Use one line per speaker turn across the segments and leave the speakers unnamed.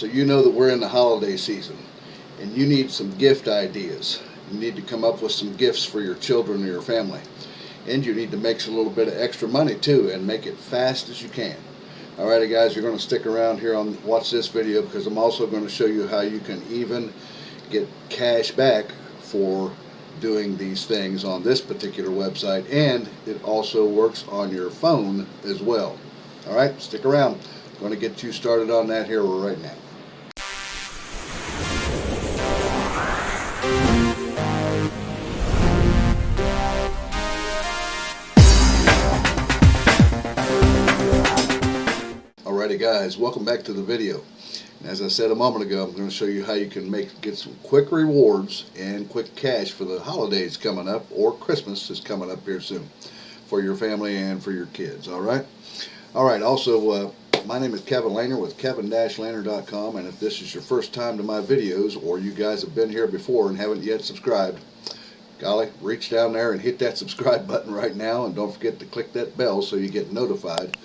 So you know that we're in the holiday season and you need some gift ideas. You need to come up with some gifts for your children or your family. And you need to make a little bit of extra money too, and make it fast as you can. Alrighty guys, you're going to stick around here on watch this video, because I'm also going to show you how you can even get cash back for doing these things on this particular website, and it also works on your phone as well. Alright, stick around. I'm going to get you started on that here right now. Alrighty guys, welcome back to the video. And as I said a moment ago, I'm going to show you how you can get some quick rewards and quick cash for the holidays coming up, or Christmas is coming up here soon, for your family and for your kids. Alright, also my name is Kevin Lehner with Kevin-Lehner.com, and if this is your first time to my videos, or you guys have been here before and haven't yet subscribed, golly, reach down there and hit that subscribe button right now, and don't forget to click that bell so you get notified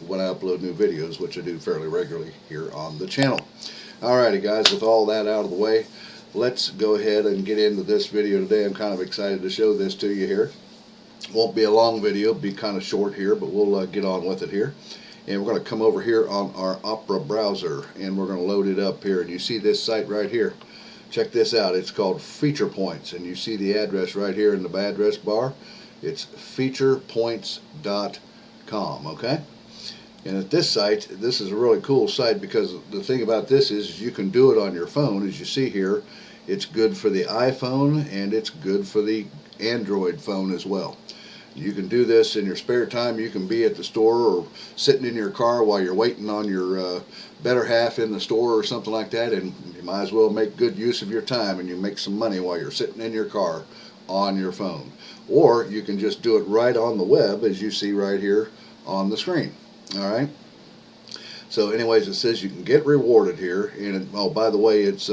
when I upload new videos, which I do fairly regularly here on the channel. Alrighty guys, with all that out of the way, let's go ahead and get into this video today. I'm kind of excited to show this to you here. Won't be a long video, be kind of short here, but we'll get on with it here. And we're going to come over here on our Opera browser, and we're going to load it up here. And you see this site right here. Check this out. It's called Feature Points, and you see the address right here in the address bar. It's featurepoints.com, okay? And at this site, this is a really cool site, because the thing about this is you can do it on your phone. As you see here, it's good for the iPhone and it's good for the Android phone as well. You can do this in your spare time. You can be at the store or sitting in your car while you're waiting on your better half in the store or something like that, and you might as well make good use of your time and you make some money while you're sitting in your car on your phone. Or you can just do it right on the web, as you see right here on the screen. Alright, so anyways, it says you can get rewarded here, and oh, by the way, it's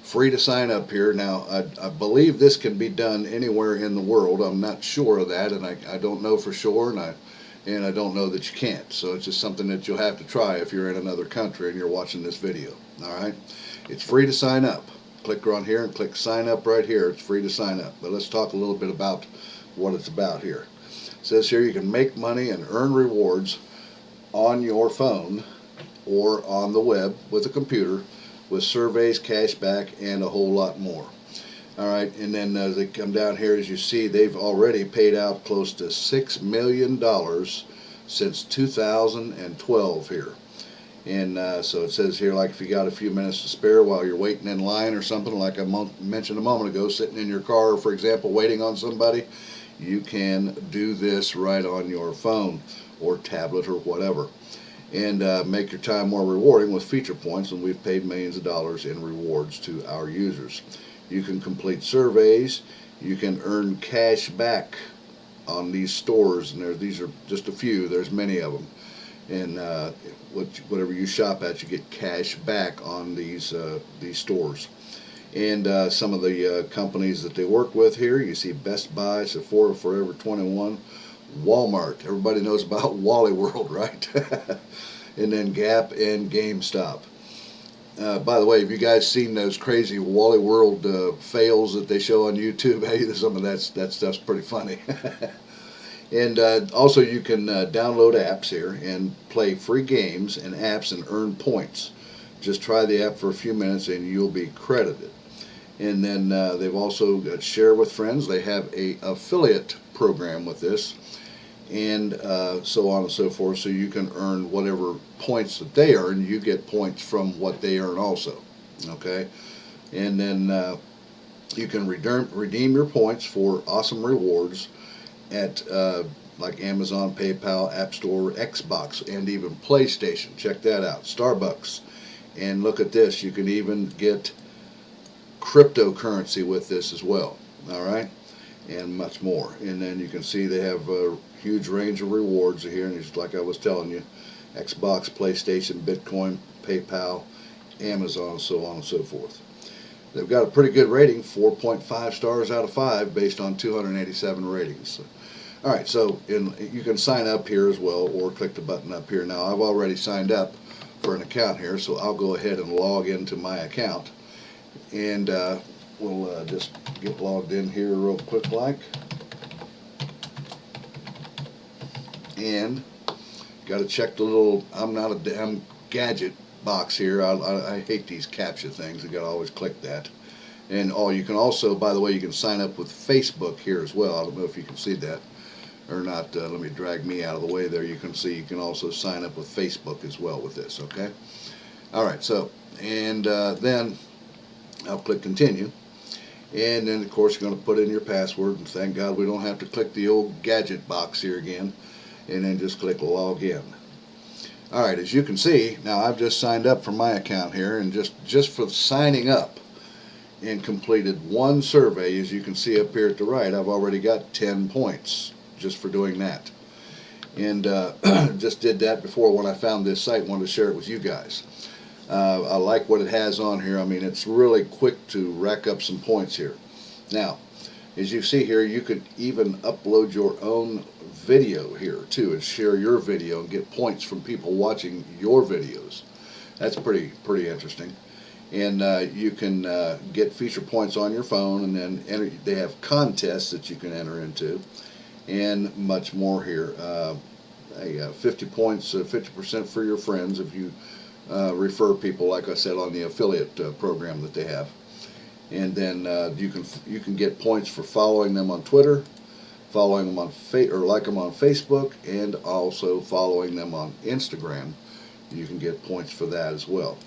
free to sign up here. Now I believe this can be done anywhere in the world. I'm not sure of that, and I don't know for sure, and I don't know that you can't. So it's just something that you'll have to try if you're in another country and you're watching this video. Alright, it's free to sign up. Click on here and click sign up right here. It's free to sign up. But let's talk a little bit about what it's about here. It says here you can make money and earn rewards on your phone or on the web with a computer, with surveys, cash back, and a whole lot more. Alright, and then as they come down here, as you see, they've already paid out close to $6 million since 2012 here. And so it says here, like, if you got a few minutes to spare while you're waiting in line or something, like I mentioned a moment ago, sitting in your car, for example, waiting on somebody, you can do this right on your phone or tablet or whatever, and make your time more rewarding with feature points. And we've paid millions of dollars in rewards to our users. You can complete surveys, you can earn cash back on these stores, and these are just a few, there's many of them, and whatever you shop at, you get cash back on these stores. And some of the companies that they work with here, you see Best Buy, Sephora, Forever 21, Walmart. Everybody knows about Wally World, right? And then Gap and GameStop. By the way, have you guys seen those crazy Wally World fails that they show on YouTube? Hey, some of that stuff's pretty funny. And also you can download apps here and play free games and apps and earn points. Just try the app for a few minutes and you'll be credited. And then they've also got share with friends. They have a affiliate program with this, and so on and so forth. So you can earn whatever points that they earn. You get points from what they earn also. Okay, and then you can redeem your points for awesome rewards at like Amazon, PayPal, App Store, Xbox, and even PlayStation. Check that out. Starbucks. And look at this. You can even get cryptocurrency with this as well. Alright, and much more. And then you can see they have a huge range of rewards here, and just like I was telling you, Xbox, PlayStation, Bitcoin, PayPal, Amazon, so on and so forth. They've got a pretty good rating, 4.5 stars out of 5 based on 287 ratings. Alright, so you can sign up here as well, or click the button up here. Now I've already signed up for an account here, so I'll go ahead and log into my account, and we'll just get logged in here real quick like, and got to check the little I'm not a damn gadget box here. I hate these CAPTCHA things. You got to always click that. And you can also, by the way, you can sign up with Facebook here as well. I don't know if you can see that or not. Let me drag me out of the way there. You can see you can also sign up with Facebook as well with this, okay? All right, so, and then I'll click continue. And then, of course, you're going to put in your password. And thank God we don't have to click the old gadget box here again. And then just click log in. All right, as you can see, now I've just signed up for my account here. And just for signing up and completed one survey, as you can see up here at the right, I've already got 10 points just for doing that. And just did that before when I found this site, wanted to share it with you guys. I like what it has on here. I mean, it's really quick to rack up some points here. Now, as you see here, you could even upload your own video here too and share your video and get points from people watching your videos. That's pretty interesting. And you can get feature points on your phone, and then they have contests that you can enter into, and much more here. 50 points, 50% for your friends if you refer people, like I said, on the affiliate program that they have. And then you can get points for following them on Twitter, following them on like them on Facebook, and also following them on Instagram. You can get points for that as well.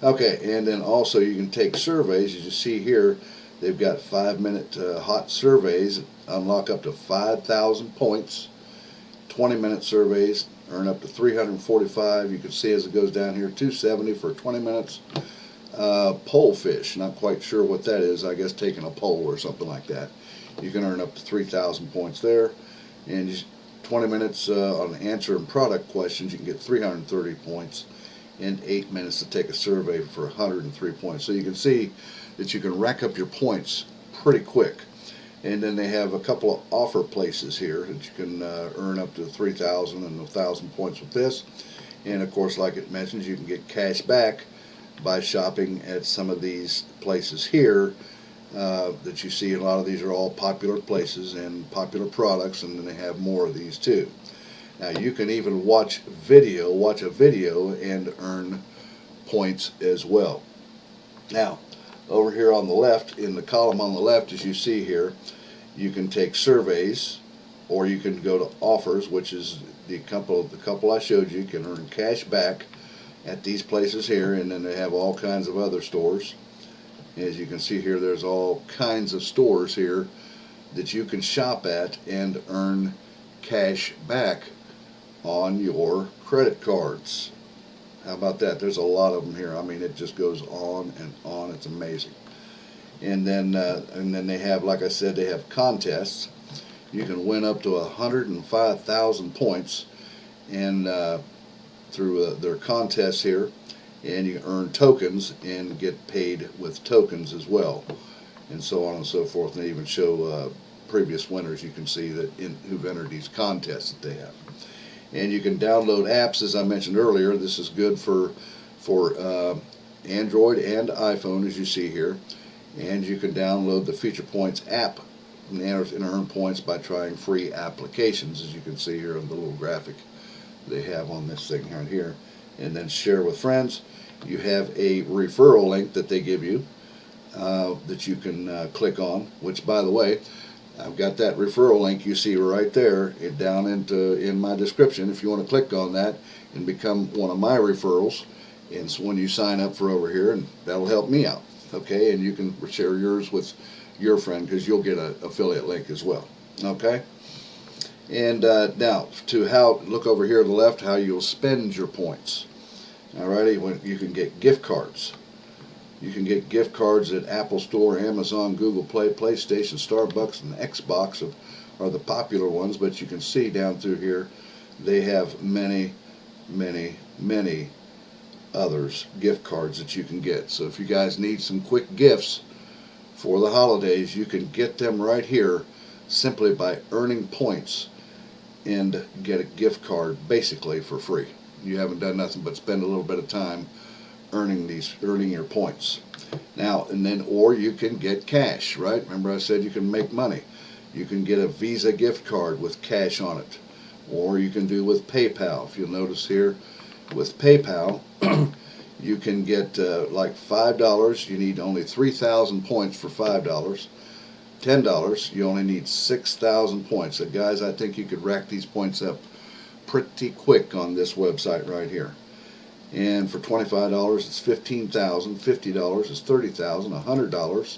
Okay, and then also you can take surveys. As you see here, they've got 5-minute hot surveys, unlock up to 5,000 points. 20-minute surveys earn up to 345. You can see as it goes down here, 270 for 20 minutes. Pole fish, not quite sure what that is. I guess taking a pole or something like that. You can earn up to 3,000 points there. And just 20 minutes on answering product questions, you can get 330 points. And 8 minutes to take a survey for 103 points. So you can see that you can rack up your points pretty quick. And then they have a couple of offer places here that you can earn up to 3,000 and 1,000 points with this. And of course, like it mentions, you can get cash back by shopping at some of these places here that you see. A lot of these are all popular places and popular products, and then they have more of these too. Now you can even watch a video and earn points as well. Now, over here on the left, in the column on the left, as you see here, you can take surveys, or you can go to offers, which is the couple I showed you. You can earn cash back at these places here, and then they have all kinds of other stores. As you can see here, there's all kinds of stores here that you can shop at and earn cash back on your credit cards. How about that? There's a lot of them here. I mean, it just goes on and on. It's amazing. And then they have, like I said, they have contests. You can win up to 105,000 points, and through their contests here, and you can earn tokens and get paid with tokens as well, and so on and so forth. And they even show previous winners. You can see that who've entered these contests that they have. And you can download apps, as I mentioned earlier. This is good for Android and iPhone, as you see here. And you can download the Feature Points app and earn points by trying free applications, as you can see here on the little graphic they have on this thing right here. And then share with friends. You have a referral link that they give you that you can click on, which, by the way, I've got that referral link you see right there down in my description if you want to click on that and become one of my referrals. And so when you sign up for over here, and that'll help me out, okay? And you can share yours with your friend, because you'll get an affiliate link as well, okay? And now look over here to the left, how you'll spend your points. Alrighty, you can get gift cards. You can get gift cards at Apple Store, Amazon, Google Play, PlayStation, Starbucks, and Xbox are the popular ones. But you can see down through here, they have many others, gift cards that you can get. So if you guys need some quick gifts for the holidays, you can get them right here simply by earning points and get a gift card basically for free. You haven't done nothing but spend a little bit of time earning your points. Now and then, or you can get cash, right? Remember I said you can make money. You can get a Visa gift card with cash on it, or you can do with PayPal. If you'll notice here, with PayPal, you can get like $5. You need only 3,000 points for $5. $10, you only need 6,000 points. So guys, I think you could rack these points up pretty quick on this website right here. And for $25, it's 15,000. $50 is 30,000. $100,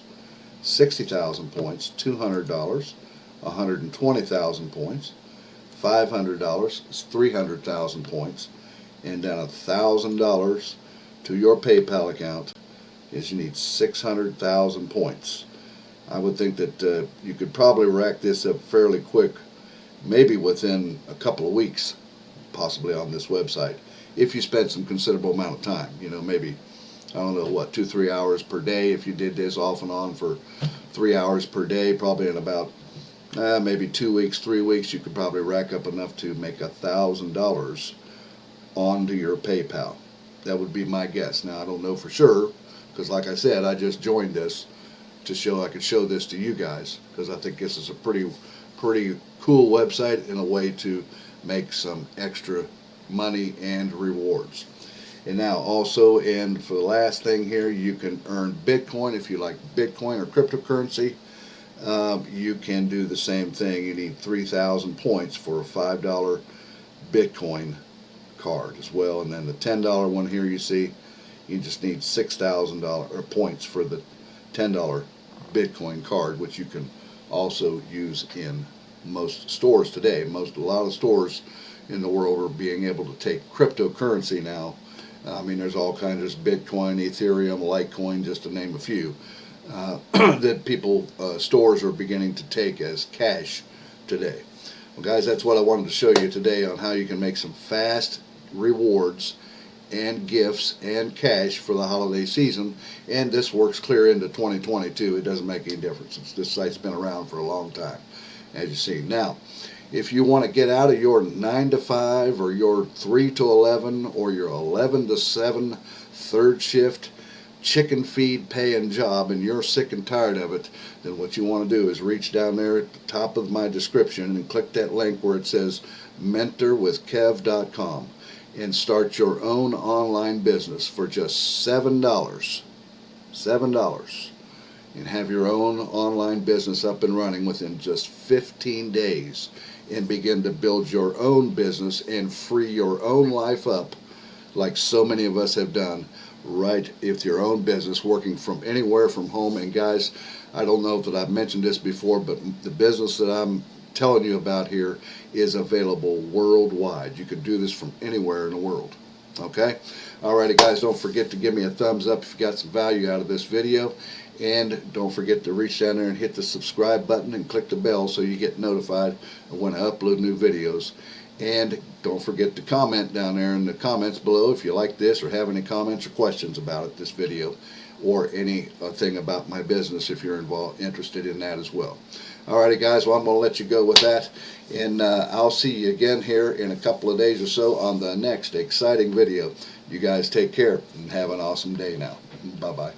60,000 points. $200, 120,000 points. $500 is 300,000 points. And then $1,000 to your PayPal account is you need 600,000 points. I would think that you could probably rack this up fairly quick, maybe within a couple of weeks, possibly on this website, if you spent some considerable amount of time. You know, maybe, I don't know, what, 2-3 hours per day. If you did this off and on for 3 hours per day, probably in about maybe 2 weeks, 3 weeks, you could probably rack up enough to make $1,000 onto your PayPal. That would be my guess. Now, I don't know for sure, because like I said, I just joined this to show I could show this to you guys, because I think this is a pretty cool website and a way to make some extra money and rewards. And now also, and for the last thing here, you can earn Bitcoin. If you like Bitcoin or cryptocurrency, you can do the same thing. You need 3,000 points for a $5 Bitcoin card as well. And then the $10 one here, you see, you just need $6,000 points for the $10 Bitcoin card, which you can also use in most stores today. A lot of stores in the world are being able to take cryptocurrency now. I mean, there's all kinds of Bitcoin, Ethereum, Litecoin, just to name a few, that stores are beginning to take as cash today. Well, guys, that's what I wanted to show you today on how you can make some fast rewards and gifts and cash for the holiday season. And this works clear into 2022. It doesn't make any difference. This site's been around for a long time, as you see. Now, if you want to get out of your 9 to 5 or your 3 to 11 or your 11 to 7 third shift chicken feed paying job and you're sick and tired of it, then what you want to do is reach down there at the top of my description and click that link where it says mentorwithkev.com and start your own online business for just $7. And have your own online business up and running within just 15 days and begin to build your own business and free your own life up like so many of us have done right with your own business, working from anywhere from home. And guys, I don't know that I've mentioned this before, but the business that I'm telling you about here is available worldwide. You can do this from anywhere in the world. Okay? Alrighty, guys, don't forget to give me a thumbs up if you got some value out of this video. And don't forget to reach down there and hit the subscribe button and click the bell so you get notified when I upload new videos. And don't forget to comment down there in the comments below if you like this or have any comments or questions about it, this video, or anything about my business if you're interested in that as well. Alrighty, guys, well, I'm going to let you go with that, and I'll see you again here in a couple of days or so on the next exciting video. You guys take care and have an awesome day now. Bye-bye.